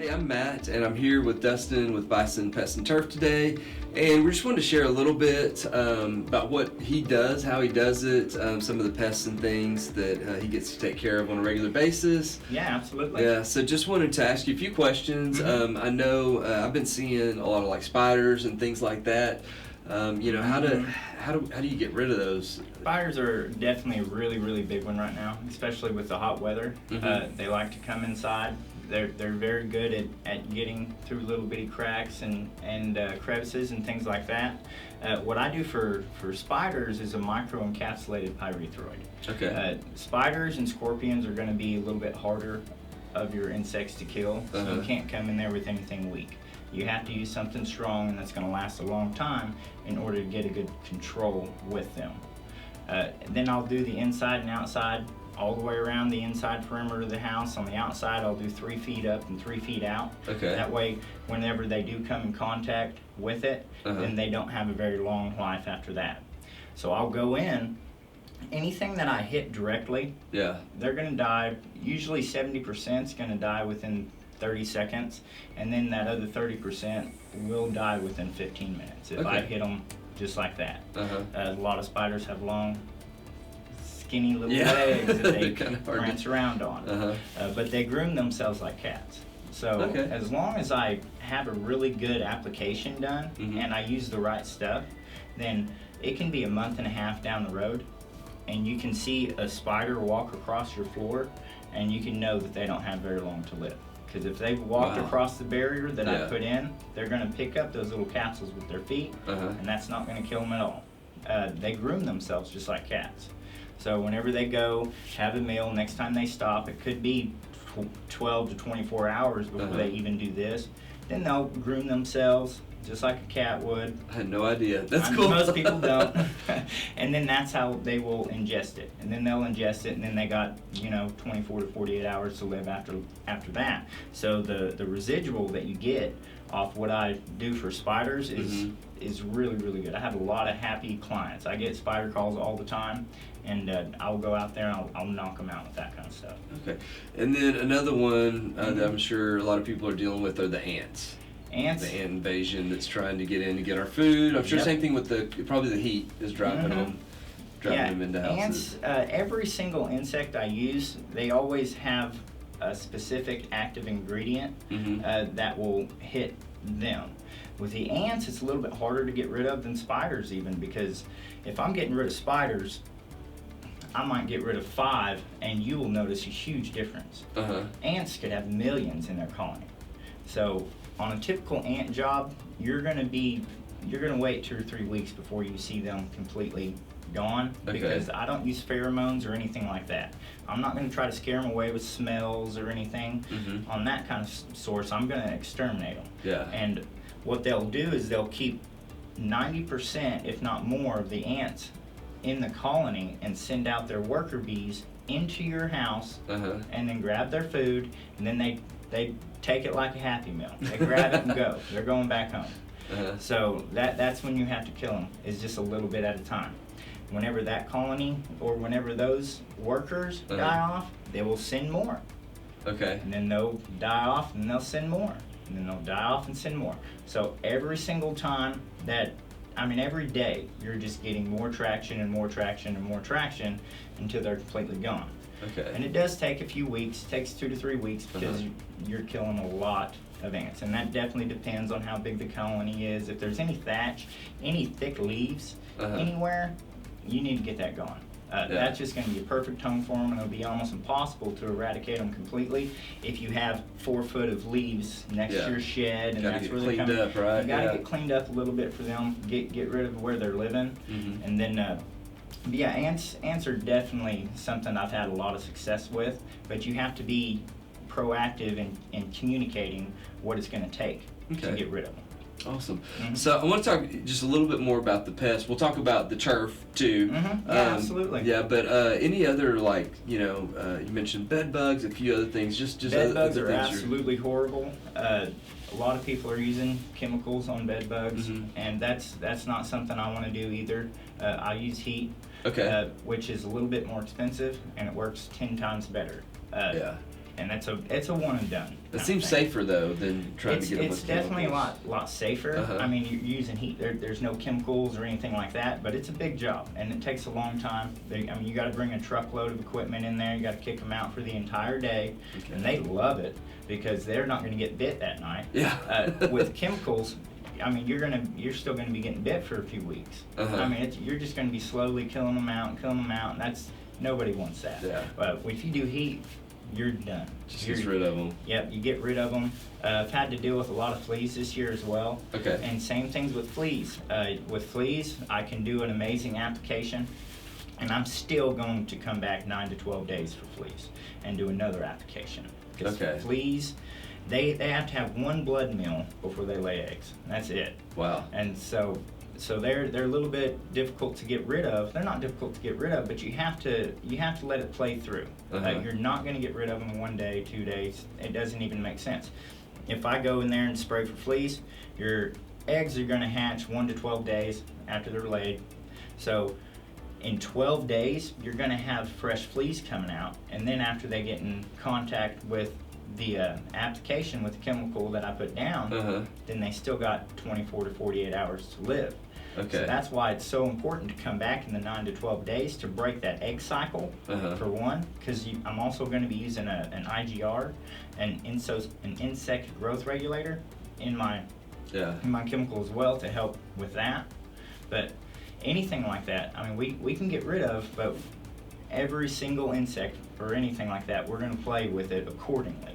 Hey, I'm Matt, and I'm here with Dustin with Bison Pest Turf today, and we just wanted to share a little bit about what he does, how he does it, some of the pests and things that he gets to take care of on a regular basis. Yeah, absolutely. Yeah, so just wanted to ask you a few questions. I know I've been seeing a lot of like spiders and things like that. How do you get rid of those? Spiders are definitely a really big one right now, especially with the hot weather. They like to come inside. They're very good at getting through little bitty cracks and crevices and things like that. What I do for spiders is a micro-encapsulated pyrethroid. Okay. Spiders and scorpions are going to be a little bit harder of your insects to kill, so you can't come in there with anything weak. You have to use something strong and that's going to last a long time in order to get a good control with them. Then I'll do the inside and outside all the way around the inside perimeter of the house. On the outside, I'll do 3 feet up and 3 feet out. Okay. That way, whenever they do come in contact with it, then they don't have a very long life after that. So I'll go in. Anything that I hit directly, they're going to die. Usually 70% is going to die within 30 seconds, and then that other 30% will die within 15 minutes if I hit them just like that. A lot of spiders have long, skinny little legs that they prance around on, but they groom themselves like cats. So as long as I have a really good application done and I use the right stuff, then it can be a month and a half down the road and you can see a spider walk across your floor and you can know that they don't have very long to live. Because if they've walked across the barrier that I put in, they're going to pick up those little capsules with their feet, and that's not going to kill them at all. They groom themselves just like cats. So whenever they go, have a meal, next time they stop, it could be 12 to 24 hours before they even do this. Then they'll groom themselves just like a cat would. I had no idea. That's cool. Most people don't. And then that's how they will ingest it. And then they'll ingest it, and then they got 24 to 48 hours to live after that. So the residual that you get off what I do for spiders is really good. I have a lot of happy clients. I get spider calls all the time, and I'll go out there and I'll knock them out with that kind of stuff. Okay. And then another one that I'm sure a lot of people are dealing with are the ants. Ants. The ant invasion that's trying to get in to get our food. I'm sure same thing with probably the heat is driving them into houses. Ants, every single insect I use, they always have a specific active ingredient that will hit them. With the ants, it's a little bit harder to get rid of than spiders even, because if I'm getting rid of spiders, I might get rid of 5 and you will notice a huge difference. Ants could have millions in their colony. So on a typical ant job, you're gonna wait 2 or 3 weeks before you see them completely gone, because I don't use pheromones or anything like that. I'm not gonna try to scare them away with smells or anything. On that kind of source, I'm gonna exterminate them. And what they'll do is they'll keep 90%, if not more, of the ants in the colony and send out their worker bees into your house and then grab their food, and then they take it like a Happy Meal. They grab it and go. They're going back home. So that's when you have to kill them, is just a little bit at a time. Whenever that colony or whenever those workers die off, they will send more. And then they'll die off and they'll send more. And then they'll die off and send more. So every single time every day, you're just getting more traction and more traction and more traction until they're completely gone. And it does take a few weeks. It takes 2 to 3 weeks because you're killing a lot of ants. And that definitely depends on how big the colony is. If there's any thatch, any thick leaves anywhere, you need to get that gone. That's just going to be a perfect home for them, and it'll be almost impossible to eradicate them completely if you have 4 foot of leaves next to your shed, and that's where they're coming. Up, right? You got to get cleaned up a little bit for them, get rid of where they're living, and then ants are definitely something I've had a lot of success with, but you have to be proactive in communicating what it's going to take to get rid of them. Awesome. So I want to talk just a little bit more about the pests. We'll talk about the turf too. Absolutely. Yeah, but any other you mentioned bed bugs, a few other things. Just bed bugs are absolutely horrible. A lot of people are using chemicals on bed bugs, and that's not something I want to do either. I use heat, which is a little bit more expensive, and it works 10 times better. and it's a one and done. It seems safer though than trying to get them with It's definitely chemicals. a lot safer. I mean, you're using heat. There's no chemicals or anything like that, but it's a big job and it takes a long time. I mean, you got to bring a truckload of equipment in there. You got to kick them out for the entire day, and they love it because they're not going to get bit that night. Yeah. With chemicals, I mean, you're still going to be getting bit for a few weeks. I mean, you're just going to be slowly killing them out, and that's nobody wants that. Yeah. But if you do heat, you're done. Just get rid of them. Yep, you get rid of them. I've had to deal with a lot of fleas this year as well. Okay. And same things with fleas. With fleas, I can do an amazing application, and I'm still going to come back 9 to 12 days for fleas and do another application. Because fleas, they have to have one blood meal before they lay eggs. That's it. Wow. And so they're a little bit difficult to get rid of. They're not difficult to get rid of, but you have to let it play through. You're not going to get rid of them in 1 day, 2 days. It doesn't even make sense. If I go in there and spray for fleas, your eggs are going to hatch 1 to 12 days after they're laid. So in 12 days, you're going to have fresh fleas coming out, and then after they get in contact with the application with the chemical that I put down, then they still got 24 to 48 hours to live. Okay. So that's why it's so important to come back in the 9 to 12 days to break that egg cycle, for one, because I'm also going to be using an IGR, an insect growth regulator, in my chemical as well to help with that. But anything like that, I mean, we can get rid of, but every single insect or anything like that, we're going to play with it accordingly.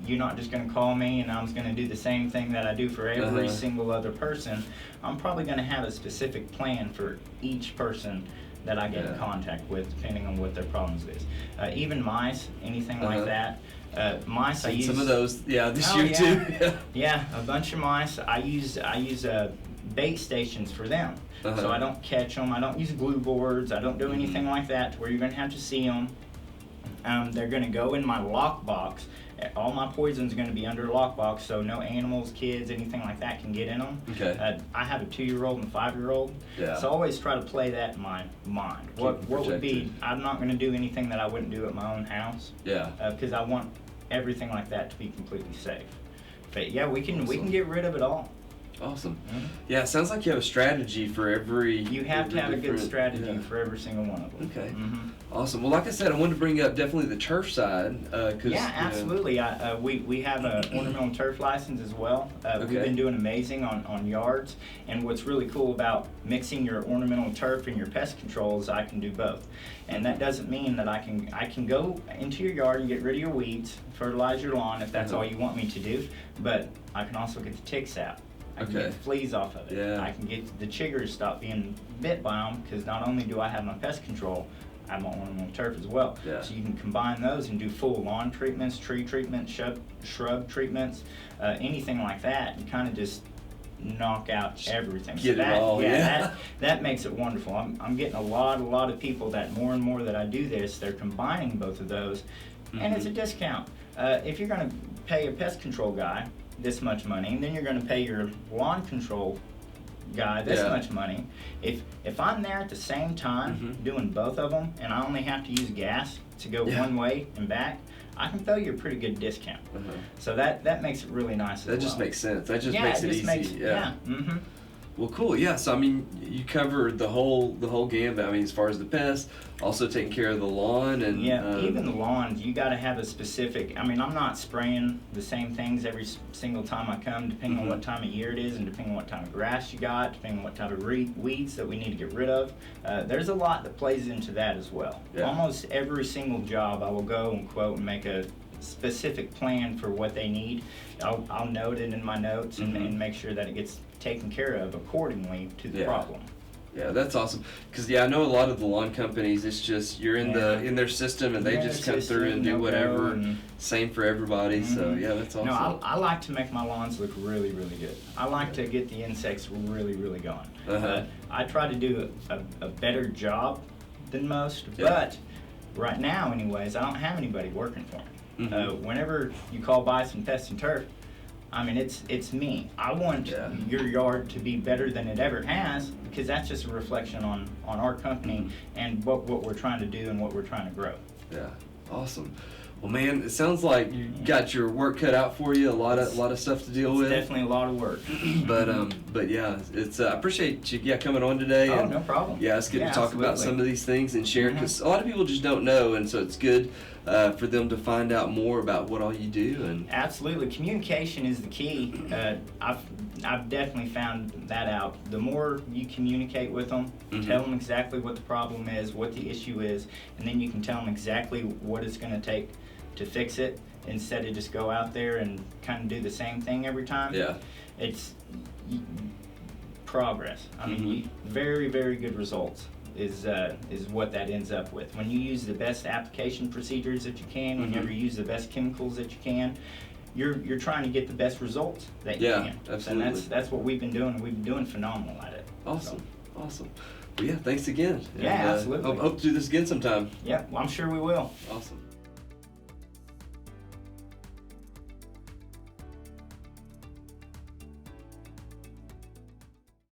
You're not just going to call me and I'm going to do the same thing that I do for every single other person. I'm probably going to have a specific plan for each person that I get in contact with, depending on what their problems is. Even mice, anything like that. Mice, I use some of those, this year too. Yeah, a bunch of mice. I use bait stations for them. So I don't catch them. I don't use glue boards. I don't do anything like that to where you're going to have to see them. They're going to go in my lockbox. All my poisons are going to be under a lockbox, so no animals, kids, anything like that can get in them. Okay. I have a 2-year-old and a 5-year-old, so I always try to play that in my mind. What would be? I'm not going to do anything that I wouldn't do at my own house. Yeah. Because I want everything like that to be completely safe. But yeah, we can get rid of it all. Awesome. Yeah, it sounds like you have a strategy for every. You have to have a good strategy for every single one of them. Okay. Awesome. Well, like I said, I wanted to bring up definitely the turf side. Absolutely. We have an ornamental turf license as well. We've been doing amazing on yards. And what's really cool about mixing your ornamental turf and your pest control is I can do both. And that doesn't mean that I can go into your yard and get rid of your weeds, fertilize your lawn if that's all you want me to do. But I can also get the ticks out. I can get the fleas off of it. Yeah. I can get the chiggers stop being bit by them, because not only do I have my pest control, I have my ornamental turf as well. Yeah. So you can combine those and do full lawn treatments, tree treatments, shrub treatments, anything like that. You kind of just knock out everything. Get it all. That makes it wonderful. I'm getting a lot of people that more and more that I do this, they're combining both of those, and it's a discount. If you're going to pay a pest control guy this much money, and then you're going to pay your lawn control guy this much money. If I'm there at the same time doing both of them, and I only have to use gas to go one way and back, I can throw you a pretty good discount. So that makes it really nice. That just makes sense. That just makes it easy. Well, cool. Yeah. So I mean, you covered the whole gambit. I mean, as far as the pests, also taking care of the lawn and even the lawns. You got to have a specific. I mean, I'm not spraying the same things every single time I come, depending on what time of year it is, and depending on what type of grass you got, depending on what type of weeds that we need to get rid of. There's a lot that plays into that as well. Almost every single job, I will go and quote and make a specific plan for what they need. I'll note it in my notes and make sure that it gets taken care of accordingly to the problem. Yeah, that's awesome. Because I know a lot of the lawn companies, it's just you're in their system and they just come through and do whatever. Same for everybody. So that's awesome. No, I like to make my lawns look really, really good. I like to get the insects really, really gone. I try to do a better job than most, but right now, anyways, I don't have anybody working for me. Whenever you call Bison Pest Turf, I mean, it's me. I want your yard to be better than it ever has, because that's just a reflection on our company and what we're trying to do and what we're trying to grow. Yeah, awesome. Well, man, it sounds like you got your work cut out for you. A lot of stuff to deal with. Definitely a lot of work. But yeah, it's I appreciate you coming on today. Oh, and, no problem. Yeah, it's good to talk about some of these things and share, because a lot of people just don't know, and so it's good for them to find out more about what all you do. And absolutely, communication is the key. I've definitely found that out. The more you communicate with them, tell them exactly what the problem is, what the issue is, and then you can tell them exactly what it's going to take to fix it, instead of just go out there and kind of do the same thing every time. Yeah. It's progress. I mean, very, very good results is what that ends up with. When you use the best application procedures that you can, whenever you use the best chemicals that you can, you're trying to get the best results that you can. Absolutely. And that's what we've been doing. We've been doing phenomenal at it. Awesome. Awesome. Well, yeah, thanks again. Yeah, absolutely. Hope to do this again sometime. Yeah, well, I'm sure we will. Awesome.